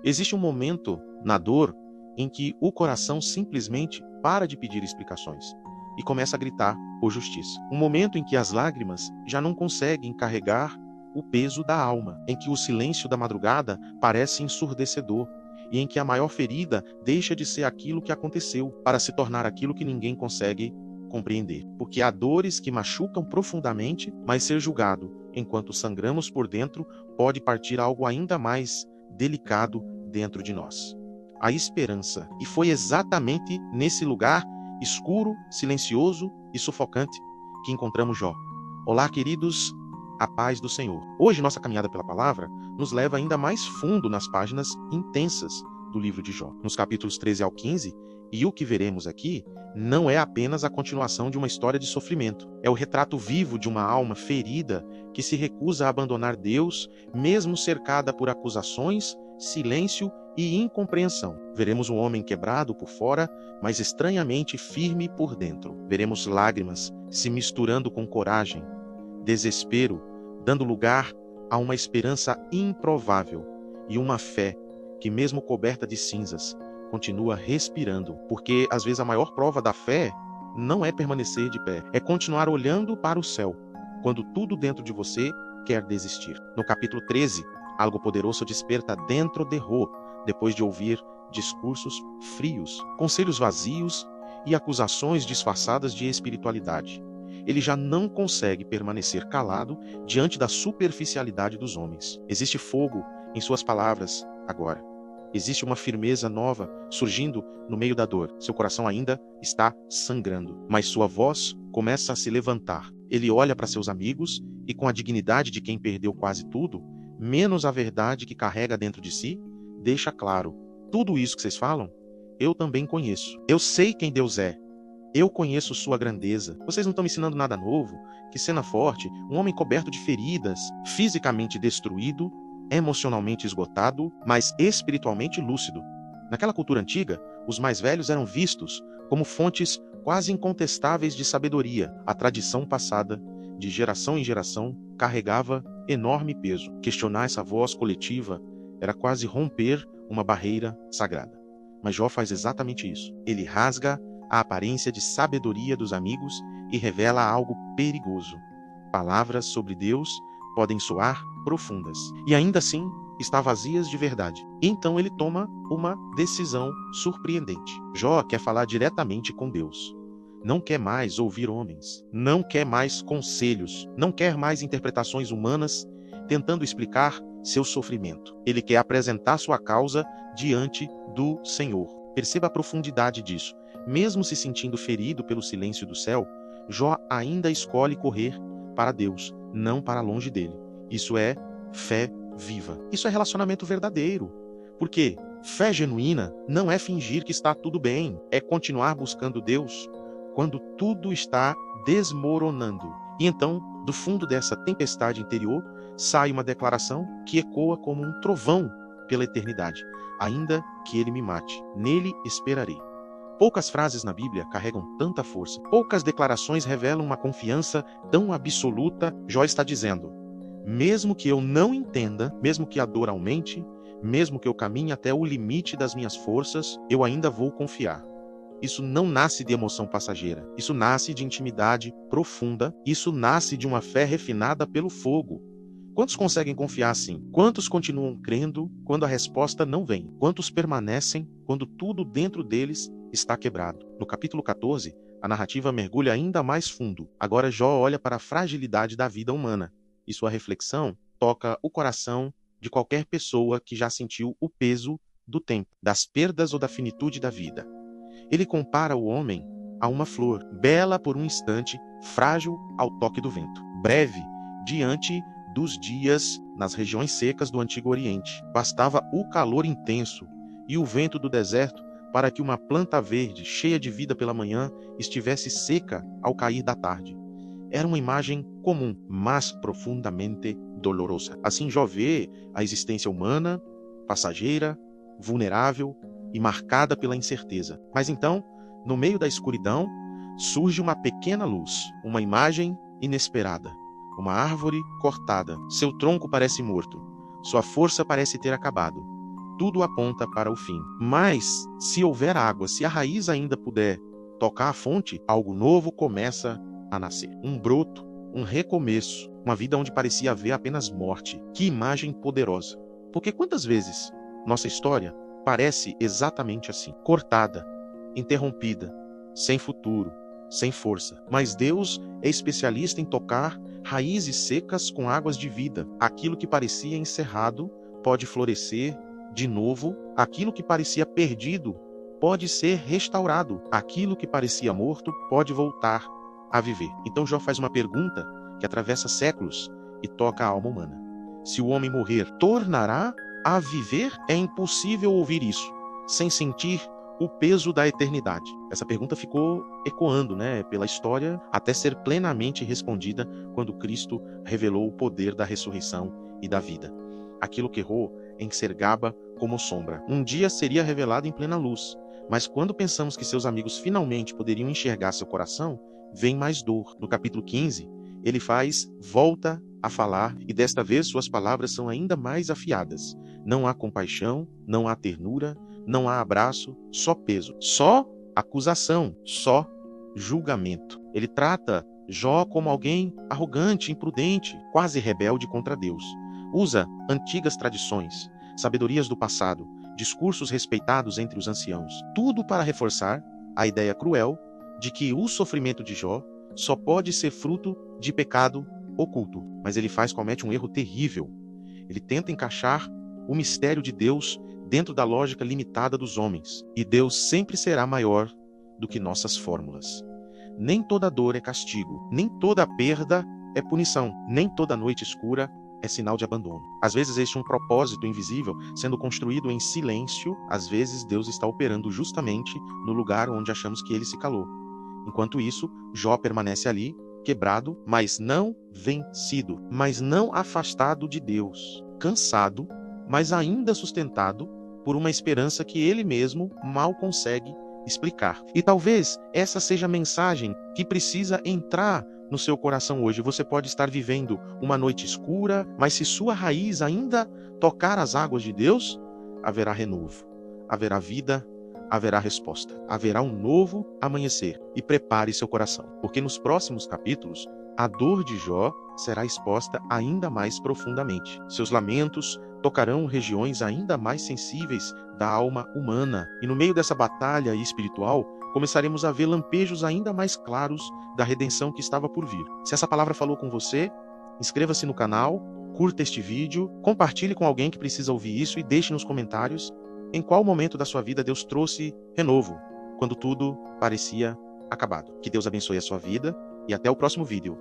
Existe um momento na dor em que o coração simplesmente para de pedir explicações e começa a gritar por justiça. Um momento em que as lágrimas já não conseguem carregar o peso da alma, em que o silêncio da madrugada parece ensurdecedor e em que a maior ferida deixa de ser aquilo que aconteceu para se tornar aquilo que ninguém consegue compreender. Porque há dores que machucam profundamente, mas ser julgado enquanto sangramos por dentro pode partir algo ainda mais delicado dentro de nós. A esperança. E foi exatamente nesse lugar escuro, silencioso e sufocante que encontramos Jó. Olá, queridos, a paz do Senhor. Hoje nossa caminhada pela palavra nos leva ainda mais fundo nas páginas intensas do livro de Jó, nos capítulos 13 ao 15, e o que veremos aqui não é apenas a continuação de uma história de sofrimento. É o retrato vivo de uma alma ferida que se recusa a abandonar Deus, mesmo cercada por acusações, silêncio e incompreensão. Veremos um homem quebrado por fora, mas estranhamente firme por dentro. Veremos lágrimas se misturando com coragem, desespero, dando lugar a uma esperança improvável e uma fé que, mesmo coberta de cinzas, continua respirando, porque às vezes a maior prova da fé não é permanecer de pé, é continuar olhando para o céu, quando tudo dentro de você quer desistir. No capítulo 13, algo poderoso desperta dentro de Jó, depois de ouvir discursos frios, conselhos vazios e acusações disfarçadas de espiritualidade. Ele já não consegue permanecer calado diante da superficialidade dos homens. Existe fogo em suas palavras agora. Existe uma firmeza nova surgindo no meio da dor. Seu coração ainda está sangrando, mas sua voz começa a se levantar. Ele olha para seus amigos e, com a dignidade de quem perdeu quase tudo, menos a verdade que carrega dentro de si, deixa claro: tudo isso que vocês falam, eu também conheço. Eu sei quem Deus é. Eu conheço sua grandeza. Vocês não estão me ensinando nada novo. Que cena forte, um homem coberto de feridas, fisicamente destruído, emocionalmente esgotado, mas espiritualmente lúcido. Naquela cultura antiga, os mais velhos eram vistos como fontes quase incontestáveis de sabedoria. A tradição passada, de geração em geração, carregava enorme peso. Questionar essa voz coletiva era quase romper uma barreira sagrada. Mas Jó faz exatamente isso. Ele rasga a aparência de sabedoria dos amigos e revela algo perigoso. Palavras sobre Deus podem soar profundas e ainda assim estar vazias de verdade. Então ele toma uma decisão surpreendente. Jó quer falar diretamente com Deus. Não quer mais ouvir homens, não quer mais conselhos, não quer mais interpretações humanas tentando explicar seu sofrimento. Ele quer apresentar sua causa diante do Senhor. Perceba a profundidade disso. Mesmo se sentindo ferido pelo silêncio do céu, Jó ainda escolhe correr para Deus, não para longe dele. Isso é fé viva. Isso é relacionamento verdadeiro. Porque fé genuína não é fingir que está tudo bem, é continuar buscando Deus quando tudo está desmoronando. E então, do fundo dessa tempestade interior, sai uma declaração que ecoa como um trovão pela eternidade. Ainda que ele me mate, nele esperarei. Poucas frases na Bíblia carregam tanta força. Poucas declarações revelam uma confiança tão absoluta. Jó está dizendo: mesmo que eu não entenda, mesmo que a dor aumente, mesmo que eu caminhe até o limite das minhas forças, eu ainda vou confiar. Isso não nasce de emoção passageira. Isso nasce de intimidade profunda. Isso nasce de uma fé refinada pelo fogo. Quantos conseguem confiar assim? Quantos continuam crendo quando a resposta não vem? Quantos permanecem quando tudo dentro deles está quebrado? No capítulo 14, a narrativa mergulha ainda mais fundo. Agora Jó olha para a fragilidade da vida humana e sua reflexão toca o coração de qualquer pessoa que já sentiu o peso do tempo, das perdas ou da finitude da vida. Ele compara o homem a uma flor, bela por um instante, frágil ao toque do vento, breve diante dos dias nas regiões secas do Antigo Oriente. Bastava o calor intenso e o vento do deserto para que uma planta verde, cheia de vida pela manhã, estivesse seca ao cair da tarde. Era uma imagem comum, mas profundamente dolorosa. Assim Jó vê a existência humana, passageira, vulnerável e marcada pela incerteza. Mas então, no meio da escuridão, surge uma pequena luz, uma imagem inesperada. Uma árvore cortada, seu tronco parece morto, sua força parece ter acabado. tudo aponta para o fim. Mas, se houver água, se a raiz ainda puder tocar a fonte, algo novo começa a nascer. Um broto, um recomeço, uma vida onde parecia haver apenas morte. Que imagem poderosa! Porque quantas vezes nossa história parece exatamente assim, cortada, interrompida, sem futuro, sem força. Mas Deus é especialista em tocar raízes secas com águas de vida. Aquilo que parecia encerrado pode florescer de novo. Aquilo que parecia perdido pode ser restaurado. Aquilo que parecia morto pode voltar a viver. Então Jó faz uma pergunta que atravessa séculos e toca a alma humana. Se o homem morrer, tornará a viver? É impossível ouvir isso sem sentir o peso da eternidade. Essa pergunta ficou ecoando, pela história, até ser plenamente respondida quando Cristo revelou o poder da ressurreição e da vida. Aquilo que errou em ser gaba como sombra. Um dia seria revelado em plena luz, mas quando pensamos que seus amigos finalmente poderiam enxergar seu coração, vem mais dor. No capítulo 15, ele volta a falar, e desta vez suas palavras são ainda mais afiadas. Não há compaixão, não há ternura, não há abraço, só peso, só acusação, só julgamento. Ele trata Jó como alguém arrogante, imprudente, quase rebelde contra Deus. Usa antigas tradições, sabedorias do passado, discursos respeitados entre os anciãos, tudo para reforçar a ideia cruel de que o sofrimento de Jó só pode ser fruto de pecado oculto. Mas ele comete um erro terrível. Ele tenta encaixar o mistério de Deus dentro da lógica limitada dos homens. E Deus sempre será maior do que nossas fórmulas. Nem toda dor é castigo, nem toda perda é punição, nem toda noite escura é sinal de abandono. Às vezes existe um propósito invisível sendo construído em silêncio. Às vezes Deus está operando justamente no lugar onde achamos que ele se calou. Enquanto isso, Jó permanece ali, quebrado, mas não vencido, mas não afastado de Deus, cansado, mas ainda sustentado por uma esperança que ele mesmo mal consegue explicar. E talvez essa seja a mensagem que precisa entrar no seu coração hoje. Você pode estar vivendo uma noite escura, mas se sua raiz ainda tocar as águas de Deus, haverá renovo, haverá vida, haverá resposta, haverá um novo amanhecer. E prepare seu coração, porque nos próximos capítulos, a dor de Jó será exposta ainda mais profundamente. Seus lamentos tocarão regiões ainda mais sensíveis da alma humana. E no meio dessa batalha espiritual, começaremos a ver lampejos ainda mais claros da redenção que estava por vir. Se essa palavra falou com você, inscreva-se no canal, curta este vídeo, compartilhe com alguém que precisa ouvir isso e deixe nos comentários em qual momento da sua vida Deus trouxe renovo, quando tudo parecia acabado. Que Deus abençoe a sua vida e até o próximo vídeo.